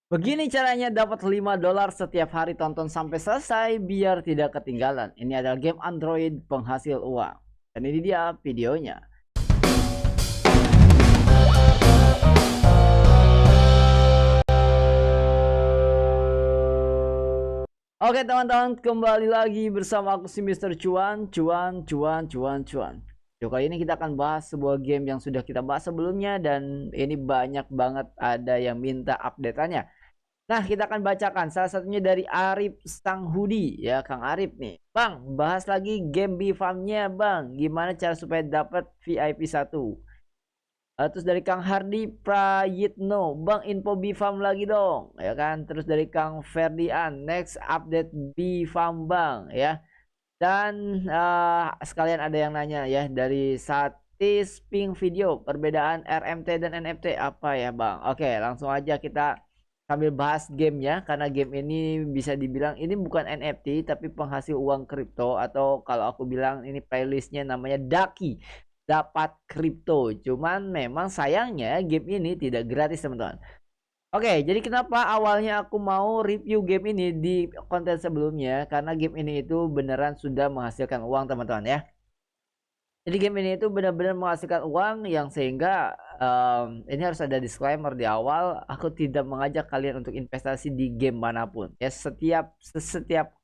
Begini caranya dapat $5 setiap hari, tonton sampai selesai biar tidak ketinggalan. Ini adalah game Android penghasil uang. Dan ini dia videonya. Oke teman-teman, kembali lagi bersama aku si Mister Cuan. Video kali ini kita akan bahas sebuah game yang sudah kita bahas sebelumnya dan ini banyak banget ada yang minta update-annya. Nah, kita akan bacakan salah satunya dari Arif Sanghudi ya, Kang Arif nih. Bang, bahas lagi game BFAM-nya, Bang. Gimana cara supaya dapat VIP 1? Terus dari Kang Hardi Prayitno, Bang info BFAM lagi dong, ya kan? Terus dari Kang Ferdian, next update BFAM Bang, ya. Dan sekalian ada yang nanya ya dari Satis Pink Video, perbedaan RMT dan NFT apa ya Bang? Oke, langsung aja kita sambil bahas game ya, karena game ini bisa dibilang ini bukan NFT tapi penghasil uang kripto, atau kalau aku bilang ini playlistnya namanya Daki, dapat kripto. Cuman memang sayangnya game ini tidak gratis teman-teman. Oke, jadi kenapa awalnya aku mau review game ini di konten sebelumnya? Karena game ini itu beneran sudah menghasilkan uang teman-teman ya. Jadi game ini itu benar-benar menghasilkan uang yang sehingga ini harus ada disclaimer di awal. Aku tidak mengajak kalian untuk investasi di game manapun. Ya setiap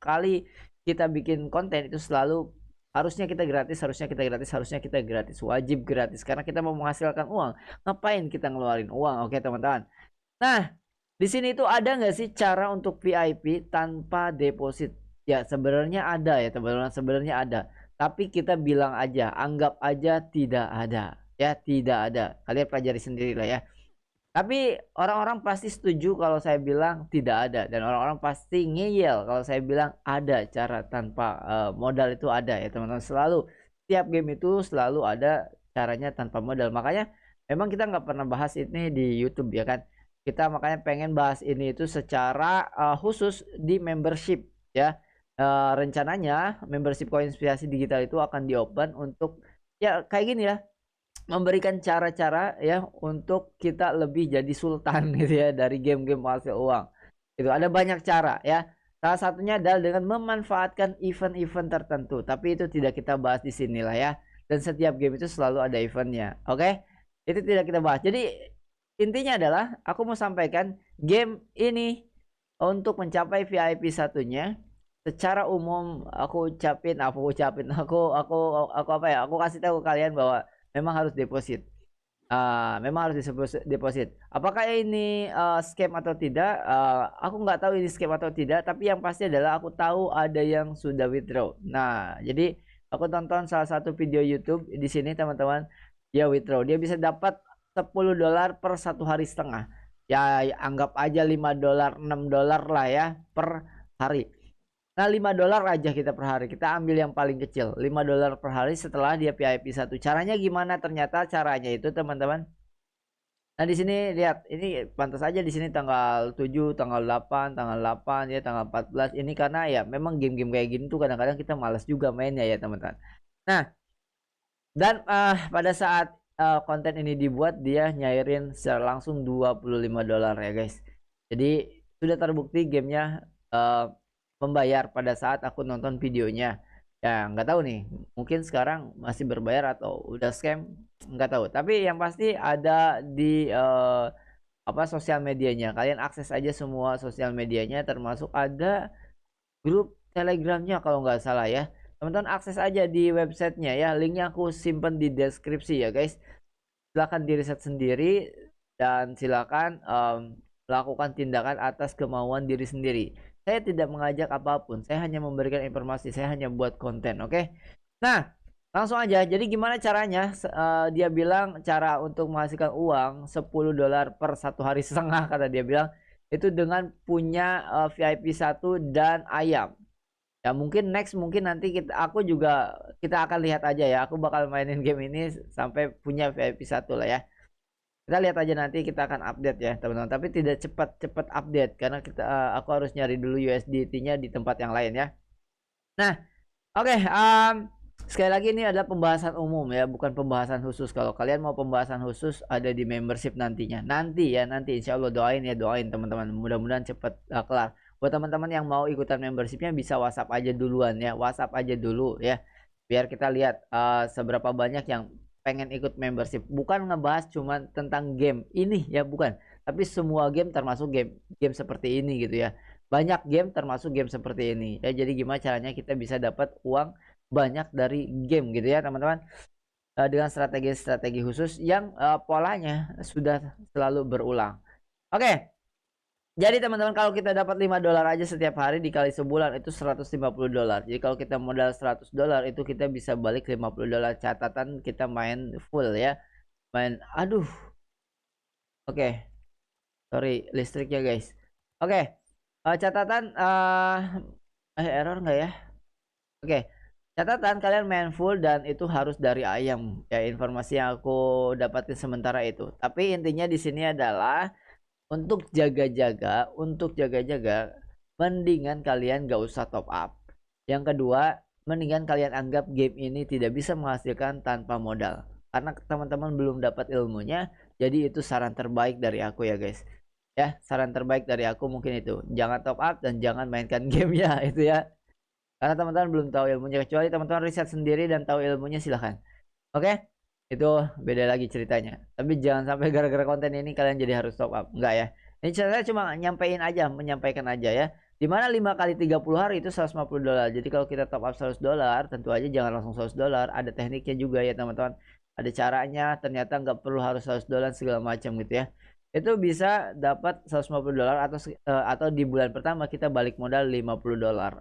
kali kita bikin konten itu selalu harusnya kita gratis, wajib gratis karena kita mau menghasilkan uang. Ngapain kita ngeluarin uang? Oke teman-teman. Nah, di sini itu ada nggak sih cara untuk VIP tanpa deposit? Ya sebenarnya ada ya teman-teman, sebenarnya ada. Tapi kita bilang aja, anggap aja tidak ada. Ya, tidak ada. Kalian pelajari sendiri lah ya. Tapi orang-orang pasti setuju kalau saya bilang tidak ada. Dan orang-orang pasti ngeyel kalau saya bilang ada cara tanpa modal itu ada ya teman-teman. Selalu, setiap game itu selalu ada caranya tanpa modal. Makanya memang kita nggak pernah bahas ini di YouTube ya kan. Kita makanya pengen bahas ini itu secara khusus di membership ya. Rencananya membership Koinspirasi Digital itu akan diopen untuk ya kayak gini ya, memberikan cara-cara ya untuk kita lebih jadi sultan gitu ya dari game-game hasil uang. Itu ada banyak cara ya. Salah satunya adalah dengan memanfaatkan event-event tertentu, tapi itu tidak kita bahas di sini lah ya. Dan setiap game itu selalu ada eventnya. Oke? Itu tidak kita bahas. Jadi intinya adalah aku mau sampaikan game ini untuk mencapai VIP satunya secara umum aku ucapin aku apa ya, aku kasih tahu kalian bahwa memang harus deposit. Memang harus deposit. Apakah ini scam atau tidak? Aku nggak tahu ini scam atau tidak, tapi yang pasti adalah aku tahu ada yang sudah withdraw. Nah, jadi aku tonton salah satu video YouTube di sini teman-teman, dia withdraw. Dia bisa dapat $10 per 1,5 hari. Ya, anggap aja $5, $6 lah ya per hari. Nah, $5 aja kita per hari. Kita ambil yang paling kecil, $5 per hari setelah dia VIP 1. Caranya gimana? Ternyata caranya itu teman-teman. Nah, di sini lihat, ini pantas aja di sini tanggal 7, tanggal 8 ya, tanggal 14. Ini karena ya memang game-game kayak gini tuh kadang-kadang kita malas juga mainnya ya, teman-teman. Nah, dan pada saat konten ini dibuat dia nyairin secara langsung $25 ya, guys. Jadi sudah terbukti gamenya membayar pada saat aku nonton videonya. Ya nggak tahu nih, mungkin sekarang masih berbayar atau udah scam, nggak tahu. Tapi yang pasti ada di apa, sosial medianya. Kalian akses aja semua sosial medianya, termasuk ada grup telegramnya kalau nggak salah ya. Teman-teman akses aja di websitenya ya, linknya aku simpen di deskripsi ya guys. Silahkan diriset sendiri dan silakan melakukan tindakan atas kemauan diri sendiri. Saya tidak mengajak apapun, saya hanya memberikan informasi, saya hanya buat konten, oke? Nah, langsung aja. Jadi gimana caranya? Dia bilang cara untuk menghasilkan uang $10 per 1,5 hari kata dia bilang, itu dengan punya VIP 1 dan ayam. Ya mungkin next, mungkin nanti kita akan lihat aja ya. Aku bakal mainin game ini sampai punya VIP 1 lah ya. Kita lihat aja nanti, kita akan update ya teman-teman. Tapi tidak cepat-cepat update karena aku harus nyari dulu USDT-nya di tempat yang lain ya. Nah, oke, Sekali lagi ini adalah pembahasan umum ya, bukan pembahasan khusus. Kalau kalian mau pembahasan khusus ada di membership nantinya. Nanti ya, nanti insya Allah doain ya, doain teman-teman. Mudah-mudahan cepat kelar. Buat teman-teman yang mau ikutan membershipnya bisa WhatsApp aja duluan ya, WhatsApp aja dulu ya. Biar kita lihat seberapa banyak yang pengen ikut membership. Bukan ngebahas cuma tentang game ini ya, bukan. Tapi semua game termasuk game seperti ini gitu ya. Banyak game termasuk game seperti ini. Ya, jadi gimana caranya kita bisa dapat uang banyak dari game gitu ya teman-teman, dengan strategi-strategi khusus yang polanya sudah selalu berulang. Oke, jadi teman-teman kalau kita dapat $5 aja setiap hari dikali sebulan itu $150. Jadi kalau kita modal $100 itu kita bisa balik $50. Catatan kita main full ya, main aduh. Oke, sorry listriknya guys. Oke, catatan error nggak ya? Oke, catatan kalian main full dan itu harus dari ayam ya, informasi yang aku dapatin sementara itu. Tapi intinya di sini adalah untuk jaga-jaga, mendingan kalian gak usah top up. Yang kedua, mendingan kalian anggap game ini tidak bisa menghasilkan tanpa modal. Karena teman-teman belum dapat ilmunya, jadi itu saran terbaik dari aku ya guys. Ya, saran terbaik dari aku mungkin itu. Jangan top up dan jangan mainkan gamenya itu ya. Karena teman-teman belum tahu ilmunya, kecuali teman-teman riset sendiri dan tahu ilmunya silahkan. Oke, itu beda lagi ceritanya. Tapi jangan sampai gara-gara konten ini kalian jadi harus top up. Enggak ya. Ini saya cuma menyampaikan aja ya. Dimana 5 kali 30 hari itu $150. Jadi kalau kita top up $100, tentu aja jangan langsung $100. Ada tekniknya juga ya teman-teman. Ada caranya, ternyata nggak perlu harus $100 segala macam gitu ya. Itu bisa dapat $150 atau di bulan pertama kita balik modal $50.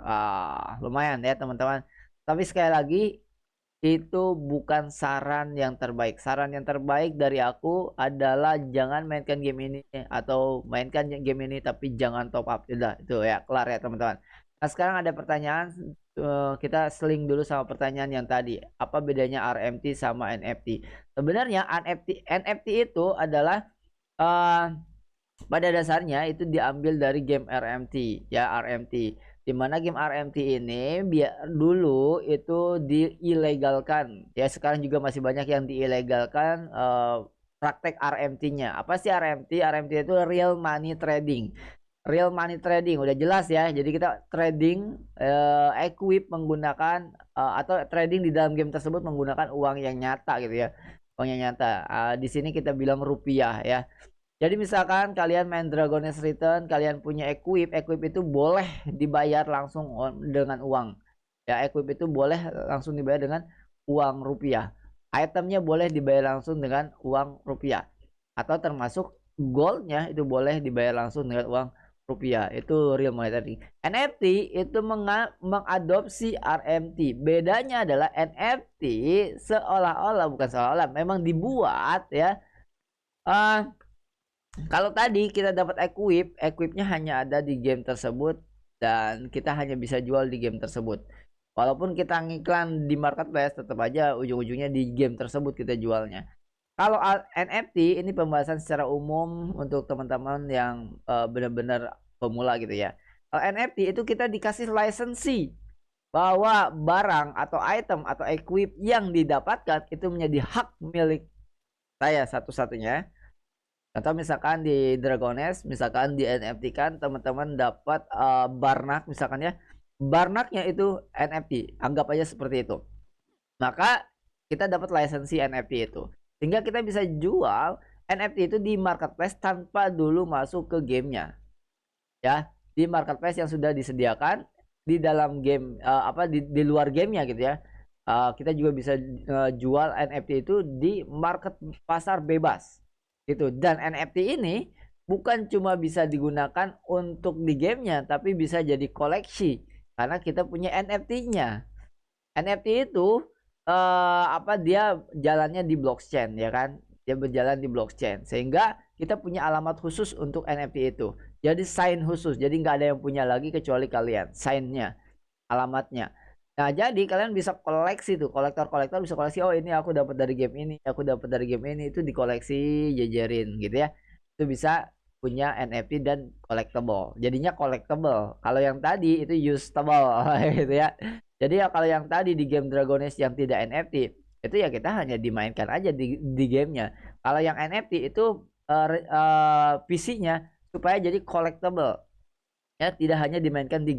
Lumayan ya teman-teman. Tapi sekali lagi itu bukan saran yang terbaik. Saran yang terbaik dari aku adalah jangan mainkan game ini atau mainkan game ini tapi jangan top up. Udah, itu ya, kelar ya teman-teman. Nah, sekarang ada pertanyaan, kita seling dulu sama pertanyaan yang tadi. Apa bedanya RMT sama NFT? Sebenarnya NFT itu adalah pada dasarnya itu diambil dari game RMT ya, RMT. Dimana game RMT ini biar dulu itu diilegalkan ya, sekarang juga masih banyak yang diilegalkan praktek RMT-nya. Apa sih RMT? RMT itu real money trading. Real money trading udah jelas ya. Jadi kita trading equip menggunakan atau trading di dalam game tersebut menggunakan uang yang nyata gitu ya. Uang yang nyata. Di sini kita bilang rupiah ya. Jadi misalkan kalian main Dragon's Return, kalian punya equip itu boleh dibayar langsung dengan uang. Ya, equip itu boleh langsung dibayar dengan uang rupiah. Itemnya boleh dibayar langsung dengan uang rupiah. Atau termasuk goldnya itu boleh dibayar langsung dengan uang rupiah. Itu real money. NFT itu mengadopsi RMT. Bedanya adalah NFT seolah-olah, bukan seolah-olah, memang dibuat ya. Kalau tadi kita dapat equipnya hanya ada di game tersebut dan kita hanya bisa jual di game tersebut. Walaupun kita ngiklan di marketplace, tetap aja ujung-ujungnya di game tersebut kita jualnya. Kalau NFT ini pembahasan secara umum untuk teman-teman yang benar-benar pemula gitu ya. Kalau NFT itu kita dikasih lisensi bahwa barang atau item atau equip yang didapatkan itu menjadi hak milik saya satu-satunya. Atau misalkan di Dragoness, misalkan di NFT kan teman-teman dapat Barnak misalkan ya. Barnaknya itu NFT, anggap aja seperti itu. Maka kita dapat lisensi NFT itu. Sehingga kita bisa jual NFT itu di marketplace tanpa dulu masuk ke gamenya. Ya, di marketplace yang sudah disediakan di dalam game di luar gamenya gitu ya. Kita juga bisa jual NFT itu di market pasar bebas gitu. Dan NFT ini bukan cuma bisa digunakan untuk di gamenya, tapi bisa jadi koleksi karena kita punya NFT-nya. NFT itu dia jalannya di blockchain ya kan, dia berjalan di blockchain sehingga kita punya alamat khusus untuk NFT itu, jadi sign khusus, jadi nggak ada yang punya lagi kecuali kalian, signnya, alamatnya. Nah, jadi kalian bisa koleksi tuh, kolektor bisa koleksi. Oh, ini aku dapat dari game ini, aku dapat dari game ini, itu dikoleksi, jajarin gitu ya. Itu bisa punya NFT dan collectible. Jadinya collectible. Kalau yang tadi itu usable gitu ya. Jadi ya kalau yang tadi di game Dragon Age yang tidak NFT itu ya kita hanya dimainkan aja di gamenya. Kalau yang NFT itu PC-nya supaya jadi collectible ya, tidak hanya dimainkan di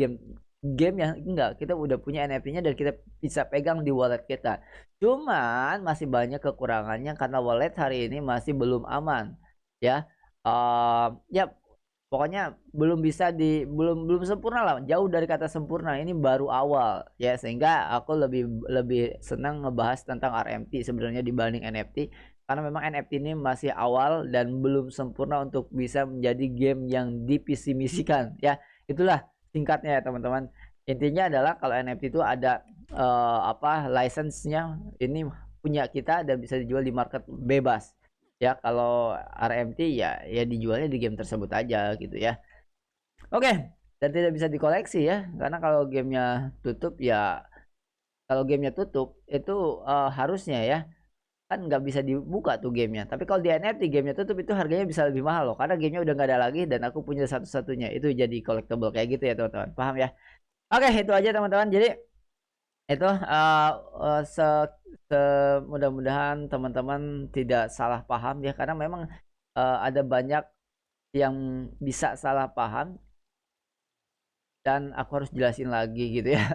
game yang enggak, kita udah punya NFT-nya dan kita bisa pegang di wallet kita. Cuman masih banyak kekurangannya karena wallet hari ini masih belum aman ya. Ya pokoknya belum bisa belum sempurna lah, jauh dari kata sempurna, ini baru awal ya, sehingga aku lebih senang ngebahas tentang RMT sebenarnya dibanding NFT, karena memang NFT ini masih awal dan belum sempurna untuk bisa menjadi game yang divisi misikan ya. Itulah singkatnya ya teman-teman. Intinya adalah kalau NFT itu ada license-nya ini punya kita dan bisa dijual di market bebas. Ya kalau RMT ya dijualnya di game tersebut aja gitu ya. Oke, dan tidak bisa dikoleksi ya, karena kalau gamenya tutup ya, kalau gamenya tutup itu harusnya ya kan nggak bisa dibuka tuh gamenya. Tapi kalau di NFT gamenya tutup itu harganya bisa lebih mahal loh, karena gamenya udah nggak ada lagi dan aku punya satu-satunya, itu jadi collectible kayak gitu ya teman-teman. Paham ya? Oke, itu aja teman-teman. Jadi itu mudah-mudahan teman-teman tidak salah paham ya, karena memang ada banyak yang bisa salah paham dan aku harus jelasin lagi gitu ya.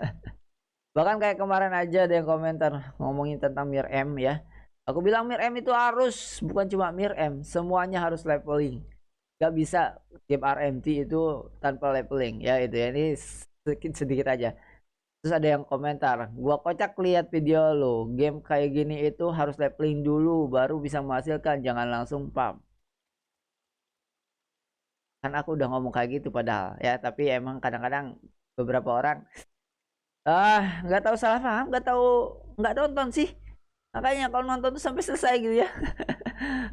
Bahkan kayak kemarin aja ada yang komentar ngomongin tentang Mir M ya. Aku bilang Mir M itu harus, bukan cuma Mir M, semuanya harus leveling. Gak bisa game RMT itu tanpa leveling ya, itu ya. Ini sedikit aja. Terus ada yang komentar, gua kocak lihat video lo, game kayak gini itu harus leveling dulu baru bisa menghasilkan, jangan langsung pump. Kan aku udah ngomong kayak gitu padahal ya, tapi emang kadang-kadang beberapa orang nggak tahu, salah paham, nggak nonton sih, makanya kalau nonton tuh sampai selesai gitu ya.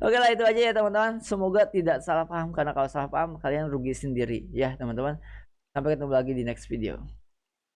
Oke lah, itu aja ya teman-teman, semoga tidak salah paham, karena kalau salah paham kalian rugi sendiri ya teman-teman. Sampai ketemu lagi di next video.